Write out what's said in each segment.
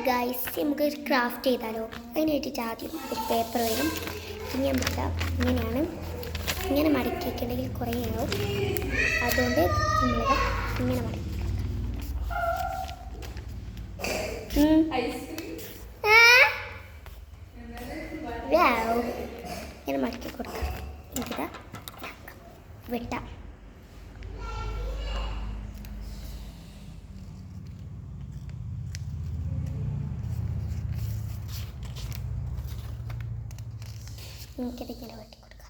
Guys, നമുക്ക് craft ചെയ്താലോ? അതിനായിട്ട് ആദ്യം ഒരു പേപ്പർ വരും. ഇനി നമുക്ക് ഇങ്ങനെയാണ്, ഇങ്ങനെ മടക്കി വയ്ക്കണമെങ്കിൽ കുറേ ആവും. അതുകൊണ്ട് നമ്മളിത് ഇങ്ങനെ മടക്കി ഇങ്ങനെ മടക്കി കൊടുക്കാം. എനിക്കിതാ വെട്ടാം. എനിക്കിതിങ്ങനെ വെട്ടി കൊടുക്കാം.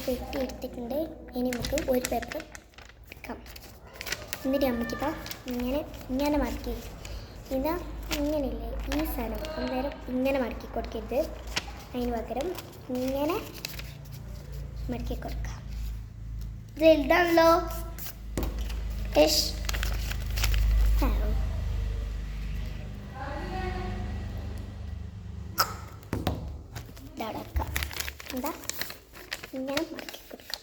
വെട്ടി എടുത്തിട്ടുണ്ട്. ഇനി നമുക്ക് ഒരു പേപ്പർ എടുക്കാം. എന്നിട്ട് നമുക്കിതാ ഇങ്ങനെ മടക്കി, ഇതാ ഇങ്ങനെയില്ലേ ഈ സാധനം അന്നേരം ഇങ്ങനെ മടക്കി കൊടുക്കരുത്. അതിന് പകരം ഇങ്ങനെ മടക്കി കൊടുക്കാം. ഇത് വലുതാണല്ലോ. ഇതടക്കാം. എന്താ ഇങ്ങനെ മടക്കി കൊടുക്കാം.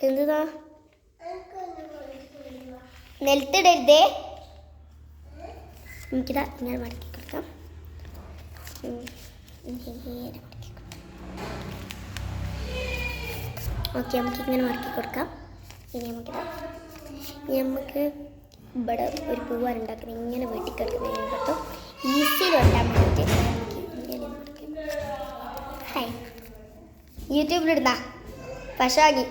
എന്താ നിലത്തിടരുതേ. നമുക്കിതാ ഇങ്ങനെ മടക്കി കൊടുക്കാം. ഓക്കെ, നമുക്കിങ്ങനെ മടക്കി കൊടുക്കാം. ഇനി നമുക്ക് ഇവിടെ ഒരു പൂവാണ് ഉണ്ടാക്കുന്നത്. ഇങ്ങനെ വെട്ടിക്കെടുക്കുന്നതിന് പറ്റും ഈസിയിൽ വെട്ടാൻ വേണ്ടിയിട്ട്. ഹായ്, യൂട്യൂബിലിടുന്ന പശാകി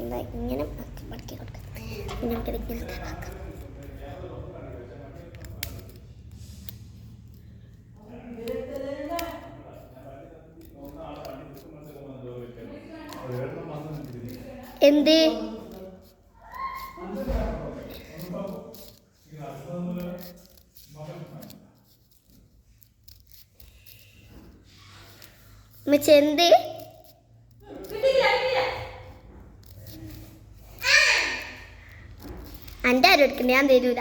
എന്താ ഇങ്ങനെ മടക്കി കൊടുക്കാം. നമുക്കത് ഇങ്ങനെ ആക്കാം. എന്ത് എന്ത് എൻ്റെ ആരും എടുക്കണ്ട, ഞാൻ തരൂല.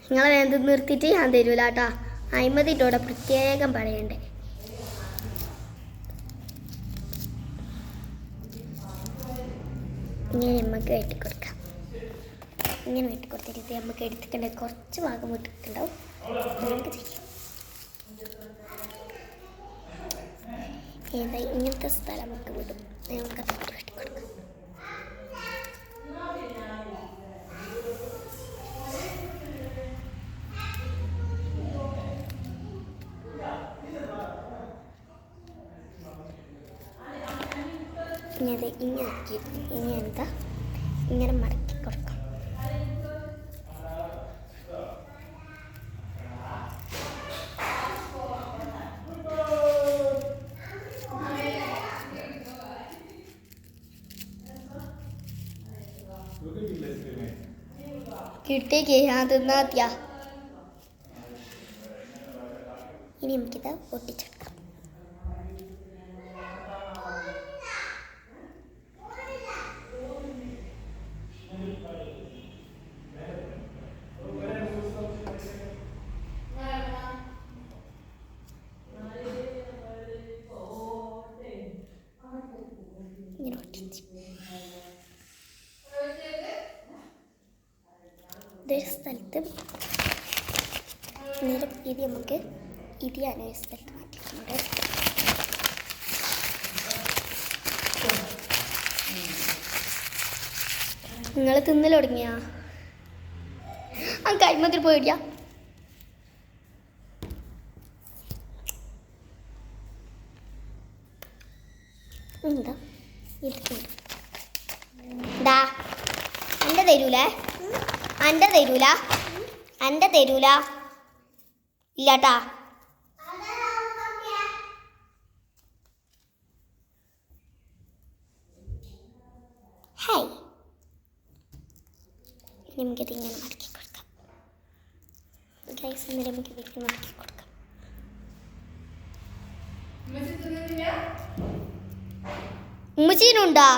നിങ്ങളെ വേണ്ട നിർത്തിയിട്ട് ഞാൻ തരൂല കേട്ടോ. അയിമതിട്ടോടെ പ്രത്യേകം പറയണ്ടേ. ഇങ്ങനെ നമുക്ക് വെട്ടിക്കൊടുക്കാം. ഇങ്ങനെ വെട്ടിക്കൊടുത്തിട്ട് നമുക്ക് എടുത്തിട്ടുണ്ടെങ്കിൽ കുറച്ച് ഭാഗം വിട്ടിട്ടുണ്ടാവും. നമുക്ക് ചെയ്യാം. ഏതാ ഇങ്ങനത്തെ സ്ഥലം നമുക്ക് വിടും. നമുക്ക് വെട്ടിക്കൊടുക്കാം. ഇനി അത് ഇങ്ങനെ ആക്കി ഇനി എന്താ ഇങ്ങനെ മടക്കി കൊടുക്കാം. കിട്ടേക്ക് ഞാൻ തിന്നാത്തിയാ. ഇനി നമുക്കിത് ഒട്ടിച്ചെടുക്കാം. ഇതൊരു സ്ഥലത്ത് നേരം ഇത് നമുക്ക് ഇതിയാണ് ഒരു സ്ഥലത്ത് മാറ്റിയിട്ടുണ്ട്. നിങ്ങൾ തിന്നൽ തുടങ്ങിയാ? ആ കൈമത്തിൽ പോയിടിയാ. എന്താ ഇതാ എൻ്റെ തരൂലേ? എൻ്റെ തരൂല ഇല്ലാട്ടാ. ഹായ്, നമുക്കിത് ഇങ്ങനെ മടക്കി കൊടുക്കാം. ഗൈസ്, എന്നിട്ട് നമുക്ക് വീട്ടിൽ മടക്കി കൊടുക്കാം. ഉമ്മച്ചീനുണ്ടാ?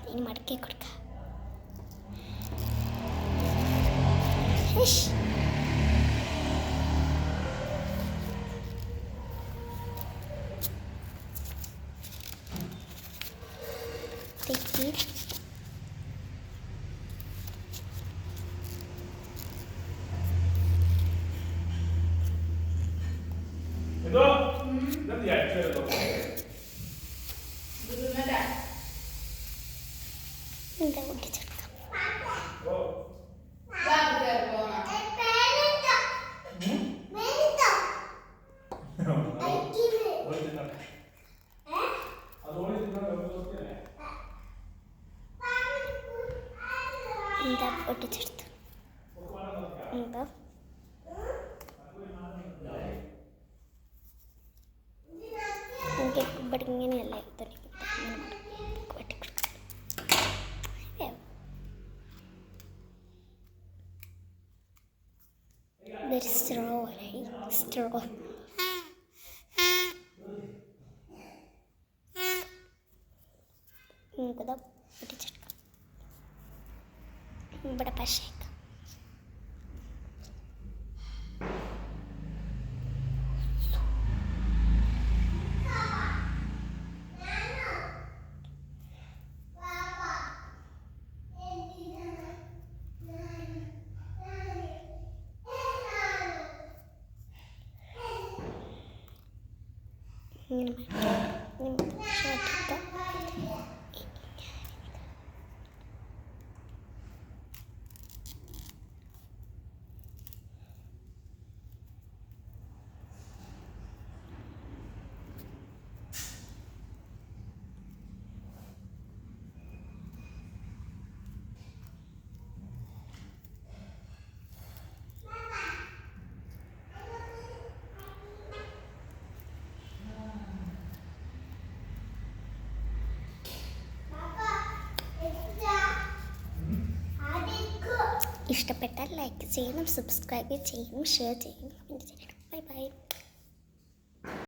ഇനി മടക്കി കൊടുക്കാം. തെറ്റി എന്താ പൊട്ടിച്ചെടുക്കാം. എന്താ പൊട്ടിച്ചെടുത്തു. എന്താ എനിക്ക് ഇവിടെ ഇങ്ങനെയല്ല സ്ട്രോ നമുക്കത് പൊട്ടിച്ചെടുക്കാം. ഇവിടെ പശയേക്കാം. ഇങ്ങനെ ഇഷ്ടപ്പെട്ടാൽ ലൈക്ക് ചെയ്യണം, സബ്സ്ക്രൈബ് ചെയ്യണം, ഷെയർ ചെയ്യണം.